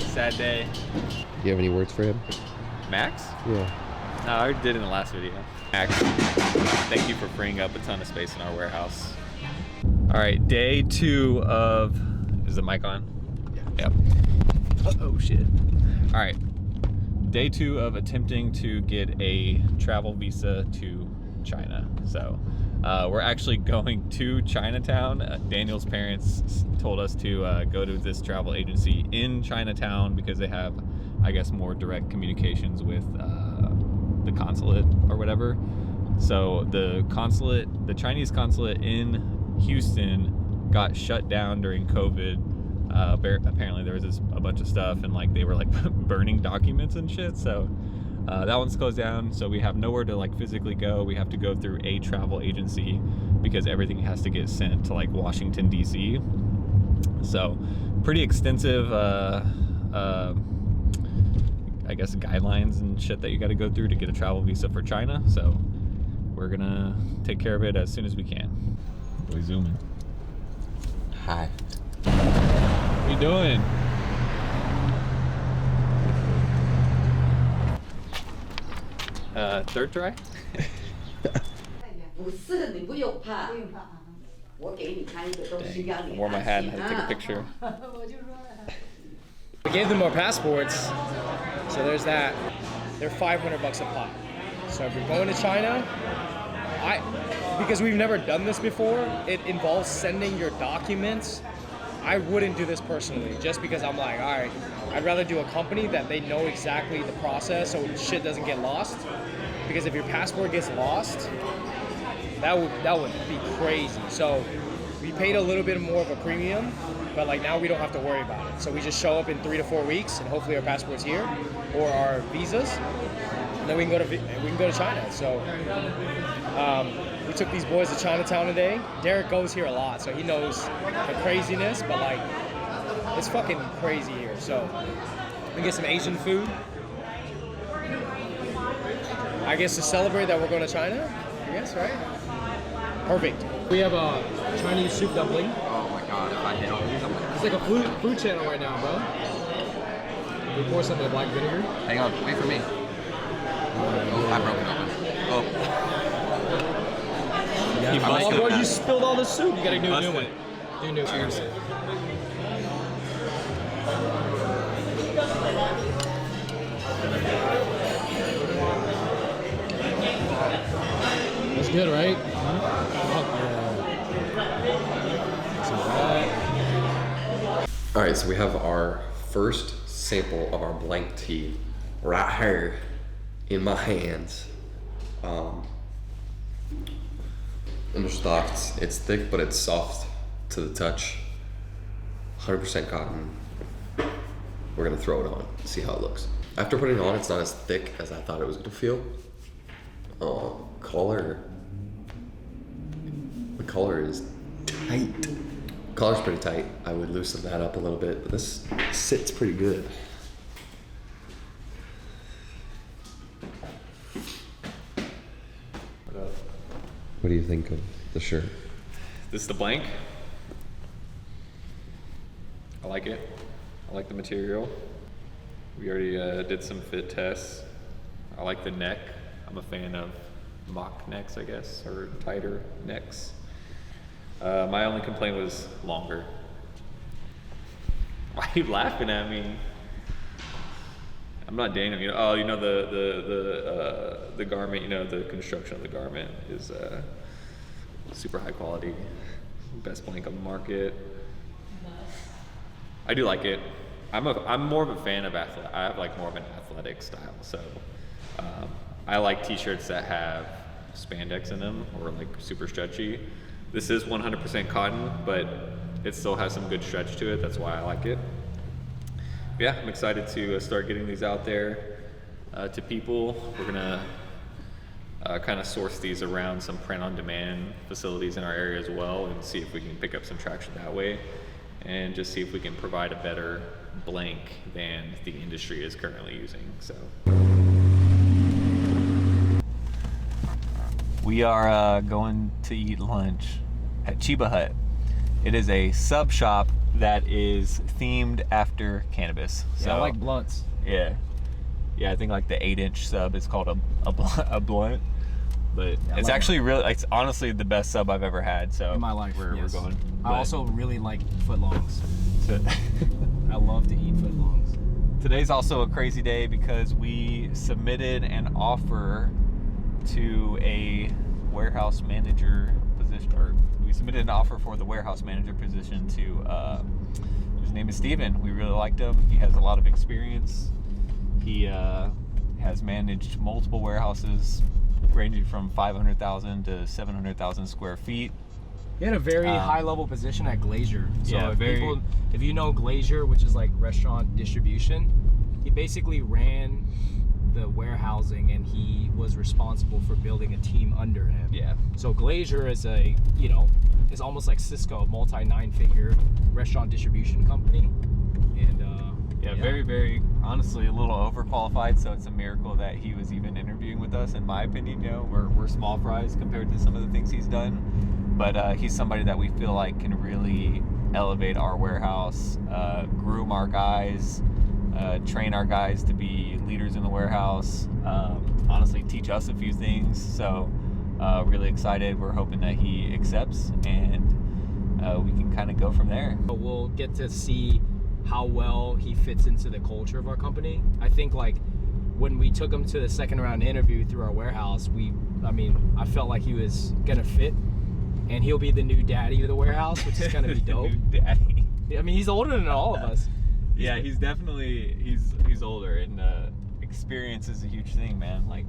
Sad day. You have any words for him? Max? Yeah. No, I already did in the last video. Max, thank you for freeing up a ton of space in our warehouse. All right, day 2 of, is the mic on? Yeah. Yep. Oh shit. All right, day 2 of attempting to get a travel visa to China. So we're actually going to Chinatown. Daniel's parents told us to go to this travel agency in Chinatown because they have, I guess, more direct communications with the consulate or whatever. So the Chinese consulate in Houston got shut down during COVID. Apparently there was a bunch of stuff, and like they were like burning documents and shit. So that one's closed down. So we have nowhere to like physically go. We have to go through a travel agency because everything has to get sent to like Washington DC. So pretty extensive I guess guidelines and shit that you got to go through to get a travel visa for China. So we're gonna take care of it as soon as we can. We zooming. Hi. What you doing? Third try? Dang. Wore my hat and had to take a picture. We gave them our passports, so there's that. They're $500 a pop. So if you're going to China, because we've never done this before, it involves sending your documents. I wouldn't do this personally, just because I'm like, all right, I'd rather do a company that they know exactly the process so shit doesn't get lost. Because if your passport gets lost, that would be crazy. So we paid a little bit more of a premium, but like now we don't have to worry about it. So we just show up in 3 to 4 weeks, and hopefully our passport's here or our visas, and then we can go to China. So we took these boys to Chinatown today. Derek goes here a lot, so he knows the craziness, but like it's fucking crazy here. So we get some Asian food. I guess to celebrate that we're going to China, I guess, right? Perfect. We have a Chinese soup dumpling. Oh my god, if I hit all these, I'm like... It's like a food channel right now, bro. We pour some of the black vinegar. Hang on, wait for me. Oh, I broke it open. Oh. Oh, bro, you spilled all the soup. You gotta do a new one. Do a new one. Cheers. That's good, right? All right, so we have our first sample of our blank tea right here in my hands. I'm just thought it's thick, but it's soft to the touch. 100% cotton. We're gonna throw it on, see how it looks. After putting it on, it's not as thick as I thought it was gonna feel. The color is tight. Collar's pretty tight. I would loosen that up a little bit, but this sits pretty good. What do you think of the shirt? This is the blank. I like it. I like the material. We already did some fit tests. I like the neck. I'm a fan of mock necks, I guess, or tighter necks. My only complaint was longer. Why are you laughing at me? I'm not Daniel. You know, oh, you know the garment. You know, the construction of the garment is super high quality, best blank on the market. I do like it. I'm more of a fan of athletic. I have like more of an athletic style, so I like t-shirts that have spandex in them or like super stretchy. This is 100% cotton, but it still has some good stretch to it. That's why I like it. Yeah, I'm excited to start getting these out there to people. We're gonna kind of source these around some print-on-demand facilities in our area as well, and see if we can pick up some traction that way, and just see if we can provide a better blank than the industry is currently using. So we are going to eat lunch at Chiba Hut. It is a sub shop that is themed after cannabis. So Yeah, I like blunts. yeah, I think like the 8-inch sub is called a blunt, but Yeah, it's like actually really, it's honestly the best sub I've ever had. So in my life. we're Yes. going. I But also really like footlongs. I love to eat footlongs. today's also a crazy day because we submitted an offer to a warehouse manager position, or we submitted an offer for the warehouse manager position to his name is Steven. We really liked him. He has a lot of experience. He has managed multiple warehouses ranging from 500,000 to 700,000 square feet. He had a very high level position at Glazier. So yeah, if you know Glazier, which is like restaurant distribution, he basically ran the warehousing and he was responsible for building a team under him. Yeah. So Glazier is is almost like Cisco, a multi 9-figure restaurant distribution company. And very, very honestly a little overqualified, so it's a miracle that he was even interviewing with us, in my opinion. You know, we're small fries compared to some of the things he's done, but he's somebody that we feel like can really elevate our warehouse, groom our guys, train our guys to be leaders in the warehouse, honestly teach us a few things. So really excited. We're hoping that he accepts, and we can kind of go from there. we'll get to see how well he fits into the culture of our company. I think like when we took him to the second round interview through our warehouse, I felt like he was gonna fit, and he'll be the new daddy of the warehouse, which is gonna be dope. New daddy. I mean, he's older than all of us. Yeah, he's definitely he's older, and experience is a huge thing, man. Like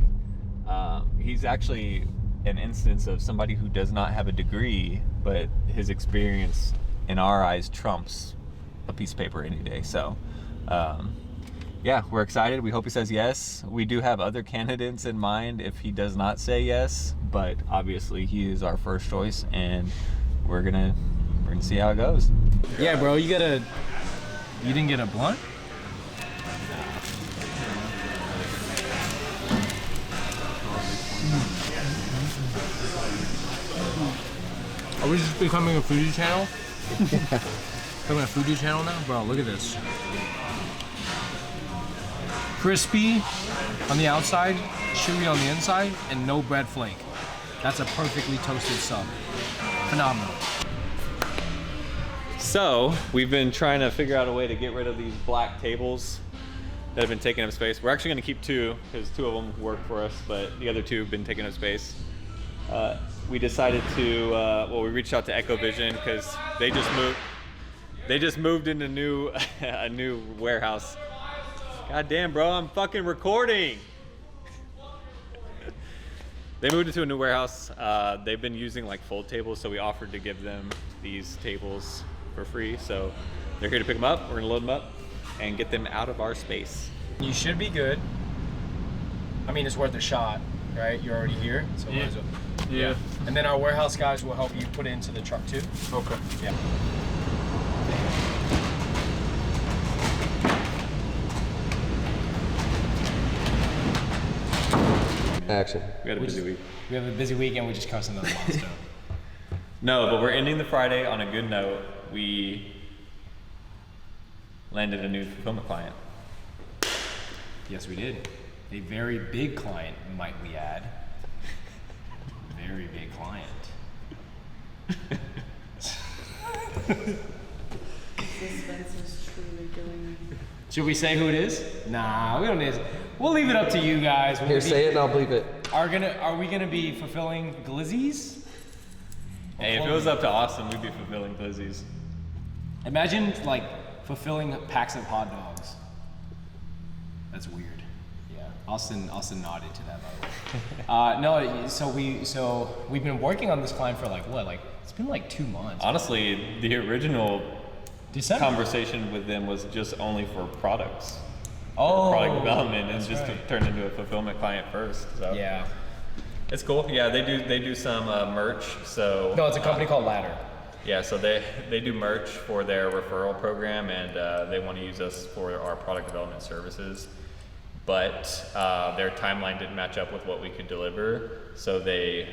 he's actually an instance of somebody who does not have a degree, but his experience in our eyes trumps a piece of paper any day. So yeah, we're excited. We hope he says yes. We do have other candidates in mind if he does not say yes, but obviously he is our first choice, and we're gonna see how it goes. Yeah, bro, you didn't get a blunt? Are we just becoming a foodie channel? Becoming a foodie channel now? Bro, look at this. Crispy on the outside, chewy on the inside, and no bread flake. That's a perfectly toasted sub. Phenomenal. So we've been trying to figure out a way to get rid of these black tables that have been taking up space. We're actually going to keep 2 because 2 of them work for us, but the other 2 have been taking up space. We decided to we reached out to EchoVision because they just moved into a new warehouse. God damn, bro, I'm fucking recording. They moved into a new warehouse. They've been using like fold tables, so we offered to give them these tables for free. So they're here to pick them up. We're gonna load them up and get them out of our space. You should be good. I mean, it's worth a shot, right? You're already here, so might as well. Yeah. And then our warehouse guys will help you put it into the truck too. Okay. Yeah. Action. We had a busy week. We have a busy week and we just cussed another monster. No, but we're ending the Friday on a good note. We landed a new fulfillment client. Yes, we did. A very big client, might we add. Very big client. Suspense is truly killing me. Should we say who it is? Nah, we don't need to. We'll leave it up to you guys. Here, say it and I'll bleep it. Are we gonna be fulfilling glizzies? Hey, if it was up to Austin, we'd be fulfilling Glizzies. Imagine like fulfilling packs of hot dogs. That's weird. Yeah, Austin nodded to that, by the way. No, so we've been working on this client for like what? Like it's been like 2 months. Honestly, the original December. conversation with them was just only for products. Oh, Product development, and that's just right. turned into a fulfillment client first. So Yeah. it's cool. Yeah, they do some merch. So No, it's a company called Ladder. yeah, so they do merch for their referral program, and they want to use us for our product development services. But their timeline didn't match up with what we could deliver, so they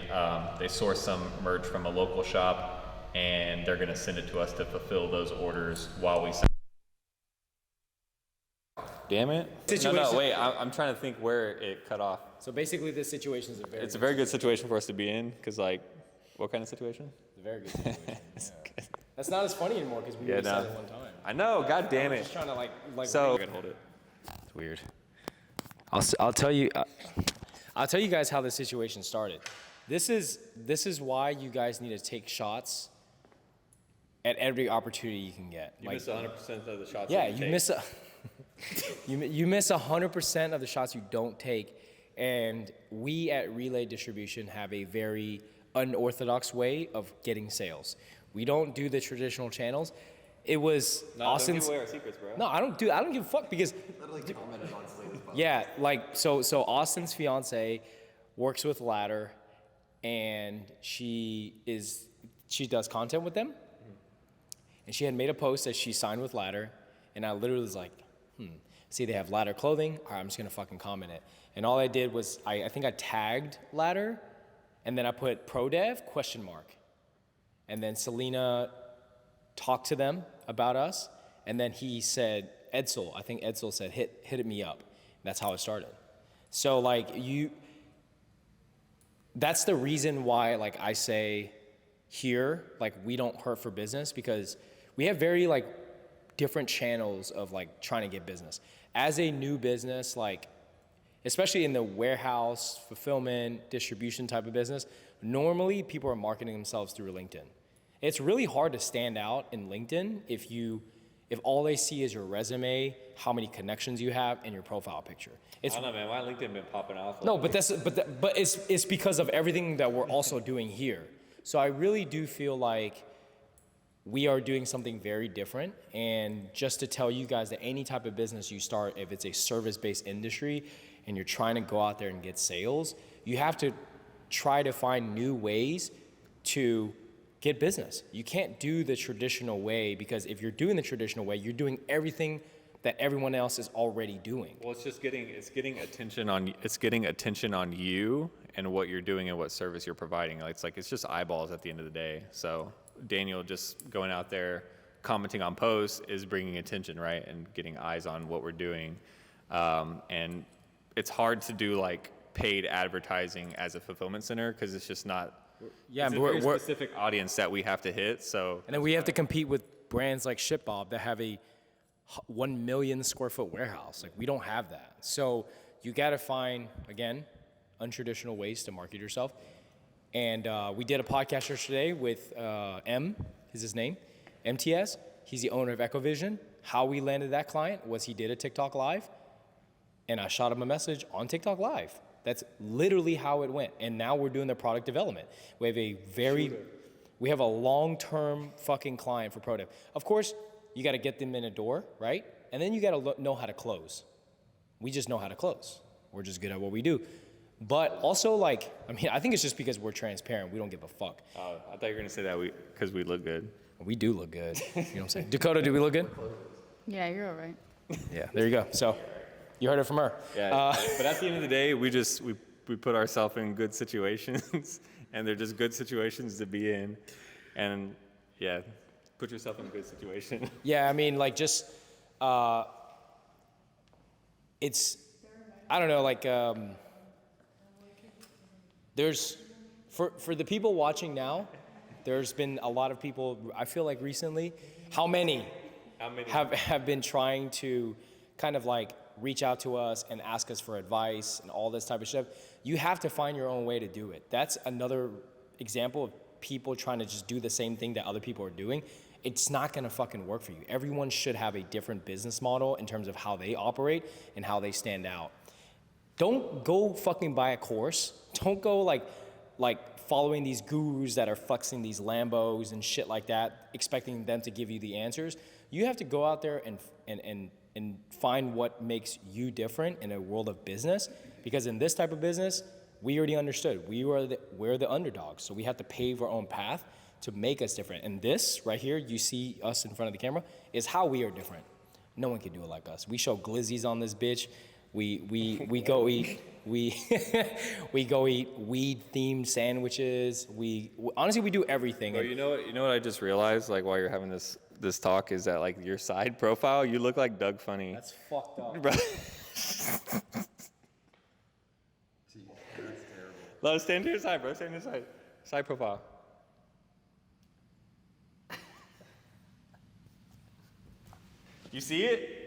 sourced some merch from a local shop and they're gonna send it to us to fulfill those orders while we sell. Damn it. No, wait, I'm trying to think where it cut off. So basically, this situation is It's a very good situation for us to be in, because like, what kind of situation? It's a very good situation. Yeah. That's not as funny anymore because we said it one time. I know, god damn I'm it. just trying to like. So, I can hold it. It's weird. I'll tell you. I'll tell you guys how the situation started. This is why you guys need to take shots at every opportunity you can get. You miss 100% of the shots. Yeah, that you miss you miss 100% of the shots you don't take, and we at Relay Distribution have a very unorthodox way of getting sales. We don't do the traditional channels. It was Austin's. Don't give away our secrets, bro. No, I don't give a fuck because. Yeah, like so Austin's fiance works with Ladder, and she does content with them, and she had made a post that she signed with Ladder, and I literally was like, see they have Ladder clothing, all right, I'm just gonna fucking comment it. And all I did was I think I tagged Ladder, and then I put ProDev ? And then Selena talked to them about us, and then he said, Edsel said, hit me up. That's how it started. So like that's the reason why like I say here, like we don't hurt for business, because we have very like different channels of like trying to get business. As a new business, like especially in the warehouse, fulfillment, distribution type of business, normally people are marketing themselves through LinkedIn. It's really hard to stand out in LinkedIn if all they see is your resume, how many connections you have, and your profile picture. I don't know, man. Why LinkedIn been popping off? No, but it's because of everything that we're also doing here. So I really do feel like we are doing something very different. And just to tell you guys that any type of business you start, if it's a service-based industry and you're trying to go out there and get sales, you have to try to find new ways to get business. You can't do the traditional way, because if you're doing the traditional way, you're doing everything that everyone else is already doing. Well, it's getting attention on you and what you're doing and what service you're providing. It's just eyeballs at the end of the day. So Daniel just going out there commenting on posts is bringing attention, right, and getting eyes on what we're doing. And it's hard to do like paid advertising as a fulfillment center, because it's just not. Yeah, it's a very specific audience that we have to hit. So, and then we have to compete with brands like ShipBob that have a 1 million square foot warehouse. Like we don't have that. So you got to find, again, untraditional ways to market yourself. And we did a podcast yesterday with M, is his name, MTS. He's the owner of Ecovision. How we landed that client was he did a TikTok live, and I shot him a message on TikTok live. That's literally how it went. And now we're doing the product development. We have a long-term fucking client for ProDev. Of course, you got to get them in a door, right? And then you got to know how to close. We just know how to close. We're just good at what we do. But also, like, I mean, I think it's just because we're transparent. We don't give a fuck. I thought you were going to say that because we look good. We do look good. You know what I'm saying? Dakota, do we look good? Yeah, you're all right. Yeah, there you go. So you heard it from her. Yeah, but at the end of the day, we put ourselves in good situations, and they're just good situations to be in. And yeah, put yourself in a good situation. Yeah, I mean, like just, it's, I don't know, like, there's, for the people watching now, there's been a lot of people, I feel like recently, how many have been trying to kind of like reach out to us and ask us for advice and all this type of stuff. You have to find your own way to do it. That's another example of people trying to just do the same thing that other people are doing. It's not gonna fucking work for you. Everyone should have a different business model in terms of how they operate and how they stand out. Don't go fucking buy a course. Don't go like following these gurus that are flexing these Lambos and shit like that, expecting them to give you the answers. You have to go out there and find what makes you different in a world of business, because in this type of business, we already understood. We're the underdogs, so we have to pave our own path to make us different. And this right here, you see us in front of the camera, is how we are different. No one can do it like us. We show glizzies on this bitch. We go eat we we go eat weed themed sandwiches. We honestly we do everything. Bro, you know what I just realized, like, while you're having this talk, is that, like, your side profile, you look like Doug Funny. That's fucked up. Bro. No, stand to your side, bro. Stand to your side. Side profile. You see it?